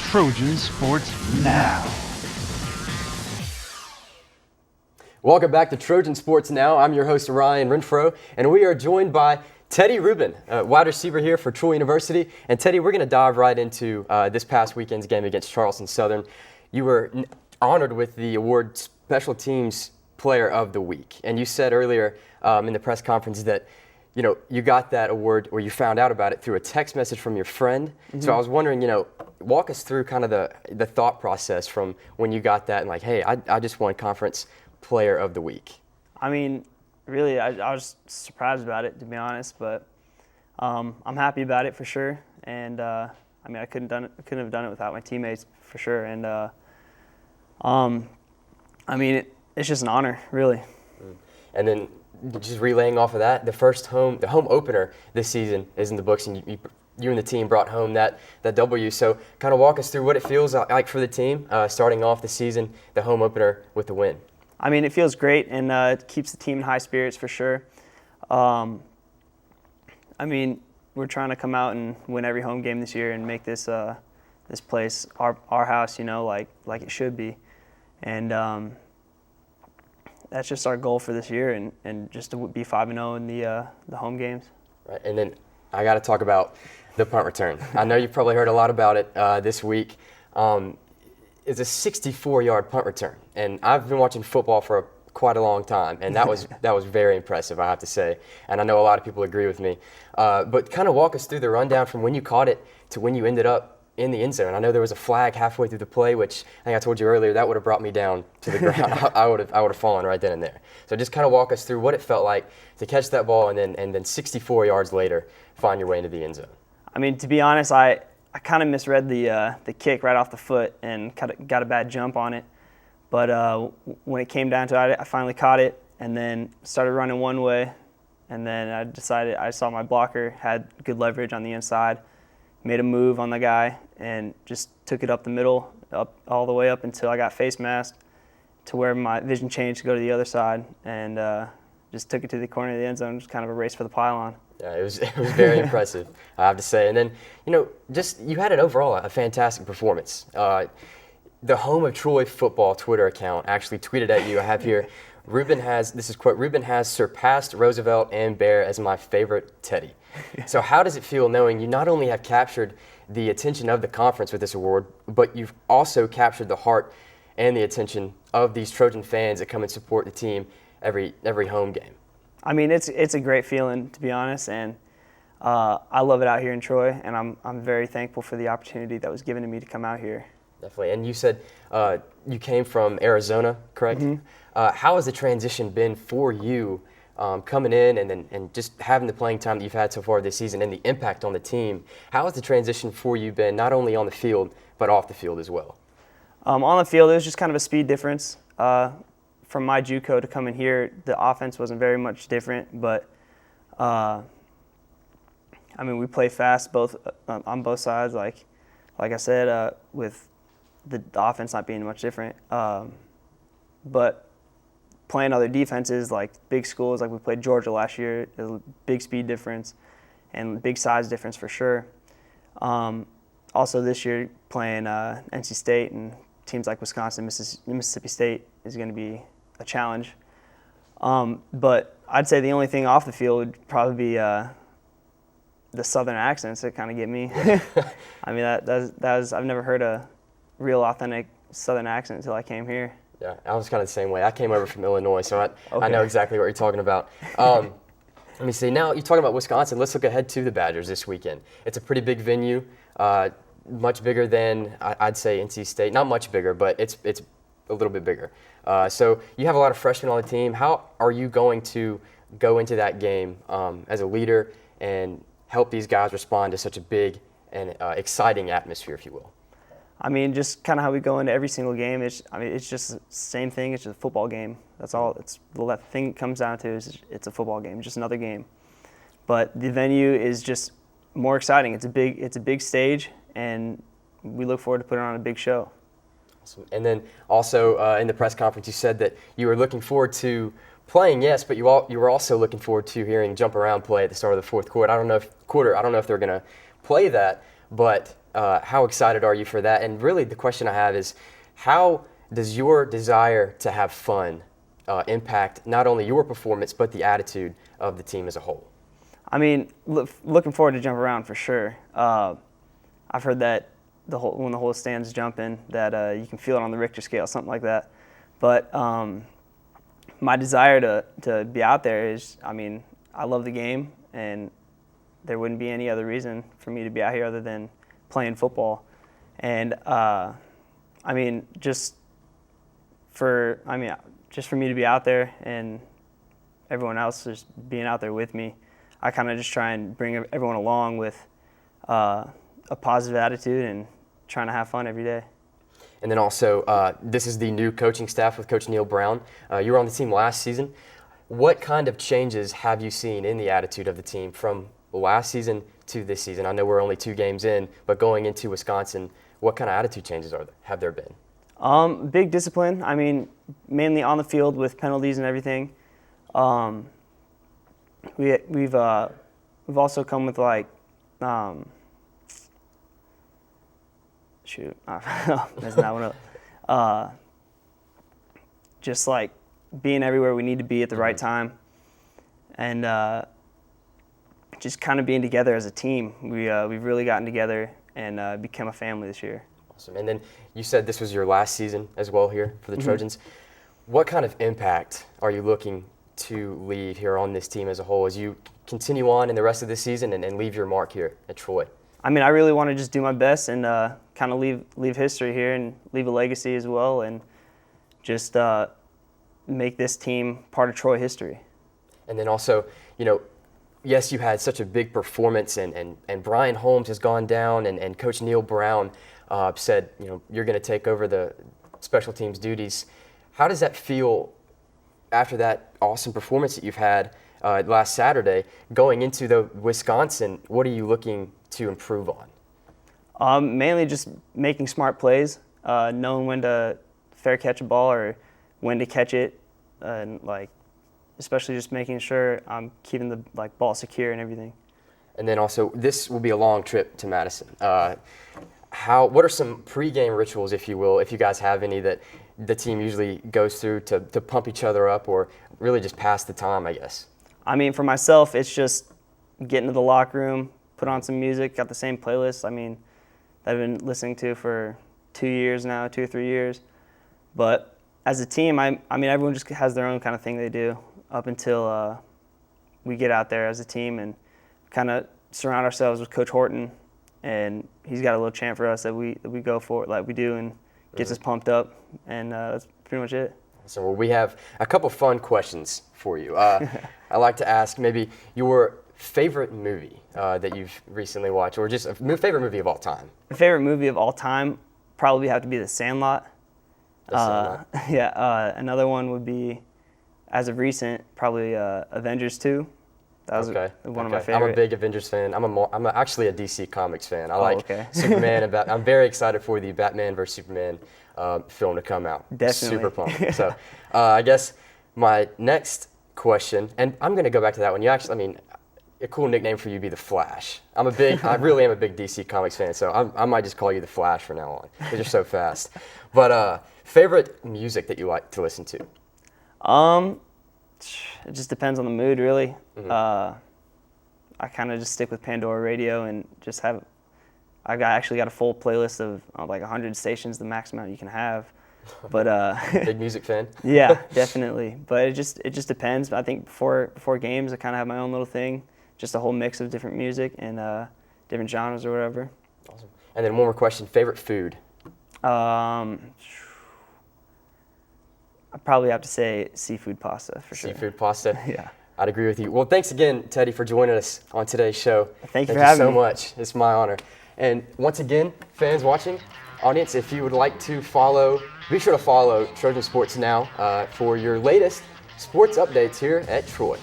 Trojan Sports Now. Welcome back to Trojan Sports Now. I'm your host, Ryan Renfro, and we are joined by Teddy Ruben, wide receiver here for Troy University. And Teddy, we're going to dive right into this past weekend's game against Charleston Southern. You were honored with the award Special Teams Player of the Week. And you said earlier in the press conference that you got that award, or you found out about it through a text message from your friend. Mm-hmm. So I was wondering, walk us through kind of the thought process from when you got that and like, hey, I just won Conference Player of the Week. I mean, really, I was surprised about it, to be honest, but I'm happy about it for sure. And I couldn't have done it without my teammates for sure. And it's just an honor, really. And then just relaying off of that, the home opener this season is in the books, and you and the team brought home that W. So kind of walk us through what it feels like for the team starting off the season, the home opener with the win. I mean, it feels great, and it keeps the team in high spirits for sure. We're trying to come out and win every home game this year and make this place our house, like it should be. And that's just our goal for this year, and just to be 5-0 in the home games. Right, and then I got to talk about the punt return. I know you've probably heard a lot about it this week. It's a 64-yard punt return, and I've been watching football for quite a long time, and that was very impressive, I have to say. And I know a lot of people agree with me. But kind of walk us through the rundown from when you caught it to when you ended up in the end zone. I know there was a flag halfway through the play, which I think I told you earlier, that would have brought me down to the ground. I would have fallen right then and there. So just kind of walk us through what it felt like to catch that ball and then 64 yards later find your way into the end zone. I mean, to be honest, I kind of misread the kick right off the foot and got a bad jump on it. But when it came down to it, I finally caught it and then started running one way. And then I saw my blocker had good leverage on the inside, made a move on the guy, and just took it up the middle, up all the way up until I got face masked to where my vision changed to go to the other side, and just took it to the corner of the end zone, just kind of a race for the pylon. Yeah, it was very impressive, I have to say. And then, you had an overall a fantastic performance. The Home of Troy football Twitter account actually tweeted at you. I have here, this is quote, Ruben has surpassed Roosevelt and Bear as my favorite Teddy. So how does it feel knowing you not only have captured the attention of the conference with this award, but you've also captured the heart and the attention of these Trojan fans that come and support the team every home game? I mean, it's a great feeling, to be honest, and I love it out here in Troy, and I'm very thankful for the opportunity that was given to me to come out here. Definitely. And you said you came from Arizona, correct? Mm-hmm. How has the transition been for you coming in and just having the playing time that you've had so far this season and the impact on the team? How has the transition for you been, not only on the field, but off the field as well? On the field, it was just kind of a speed difference. From my JUCO to coming here, the offense wasn't very much different, but we play fast on both sides. Like I said, with the offense not being much different, but playing other defenses like big schools, like we played Georgia last year, there's a big speed difference and big size difference for sure. Also this year playing NC State and teams like Wisconsin, Mississippi State is going to be a challenge. But I'd say the only thing off the field would probably be the Southern accents that kind of get me. I mean, that was I've never heard a real authentic Southern accent until I came here. Yeah, I was kind of the same way. I came over from Illinois, so I know exactly what you're talking about. Let me see. Now, you're talking about Wisconsin. Let's look ahead to the Badgers this weekend. It's a pretty big venue, much bigger than I'd say NC State. Not much bigger, but it's a little bit bigger. So you have a lot of freshmen on the team. How are you going to go into that game as a leader and help these guys respond to such a big and exciting atmosphere, if you will? I mean, just kind of how we go into every single game. It's just the same thing. It's just a football game. That's all. The thing it comes down to is it's a football game, just another game. But the venue is just more exciting. It's a big stage, and we look forward to putting on a big show. Awesome. And then also in the press conference, you said that you were looking forward to playing, yes, but you were also looking forward to hearing jump around play at the start of the fourth quarter. I don't know if they're going to play that, but How excited are you for that? And really the question I have is, how does your desire to have fun impact not only your performance but the attitude of the team as a whole? I mean, looking forward to jump around for sure. I've heard that when the whole stand's jumping, that you can feel it on the Richter scale, something like that. But my desire to be out there is, I mean, I love the game, and there wouldn't be any other reason for me to be out here other than playing football. And I mean, just for me to be out there and everyone else just being out there with me, I kind of just try and bring everyone along with a positive attitude and trying to have fun every day. And then also, this is the new coaching staff with Coach Neil Brown. You were on the team last season. What kind of changes have you seen in the attitude of the team from last season to this season? I know we're only 2 games in, but going into Wisconsin, what kind of attitude changes have there been? Big discipline. I mean, mainly on the field with penalties and everything. We've also come with like messing that one up. Just like being everywhere we need to be at the right time, and just kind of being together as a team. We've really gotten together and become a family this year. Awesome. And then you said this was your last season as well here for the Trojans. What kind of impact are you looking to leave here on this team as a whole as you continue on in the rest of this season and leave your mark here at Troy? I mean, I really want to just do my best and kind of leave history here and leave a legacy as well, and just make this team part of Troy history. And then also, you know, yes, you had such a big performance, and Brian Holmes has gone down, and Coach Neil Brown said, you know, you're going to take over the special teams duties. How does that feel after that awesome performance that you've had last Saturday? Going into the Wisconsin, what are you looking to improve on? Mainly just making smart plays, knowing when to fair catch a ball or when to catch it, and like especially just making sure I'm keeping the ball secure and everything. And then also, this will be a long trip to Madison. What are some pregame rituals, if you will, if you guys have any, that the team usually goes through to pump each other up, or really just pass the time, I guess? I mean, for myself, it's just getting to the locker room, put on some music, got the same playlist. I mean, that I've been listening to for 2 years now, 2 or 3 years. But as a team, I mean, everyone just has their own kind of thing they do up until we get out there as a team and kind of surround ourselves with Coach Horton, and he's got a little chant for us that we go for, like we do, and gets us pumped up, and that's pretty much it. So well, we have a couple fun questions for you. I like to ask maybe your favorite movie that you've recently watched, or just a favorite movie of all time. My favorite movie of all time probably have to be The Sandlot. Another one would be, as of recent, probably Avengers 2. That was one of my favorite. I'm a big Avengers fan. I'm actually a DC Comics fan. I like Superman, and I'm very excited for the Batman vs Superman film to come out. Definitely. Super pumped. So I guess my next question, and I'm going to go back to that one. You actually, I mean, a cool nickname for you would be the Flash. I really am a big DC Comics fan, so I might just call you the Flash from now on because you're so fast. But favorite music that you like to listen to? It just depends on the mood, really. I kind of just stick with Pandora Radio and just have. Actually got a full playlist of like 100 stations, the max amount you can have. But big music fan. Yeah, definitely. But it just depends. I think before games, I kind of have my own little thing, just a whole mix of different music and different genres or whatever. Awesome. And then one more question: favorite food? I'd probably have to say seafood pasta for sure. Seafood pasta? Yeah. I'd agree with you. Well, thanks again, Teddy, for joining us on today's show. Thank you for having me. Thank you so much. It's my honor. And once again, fans watching, audience, if you would like to follow, be sure to follow Trojan Sports Now for your latest sports updates here at Troy.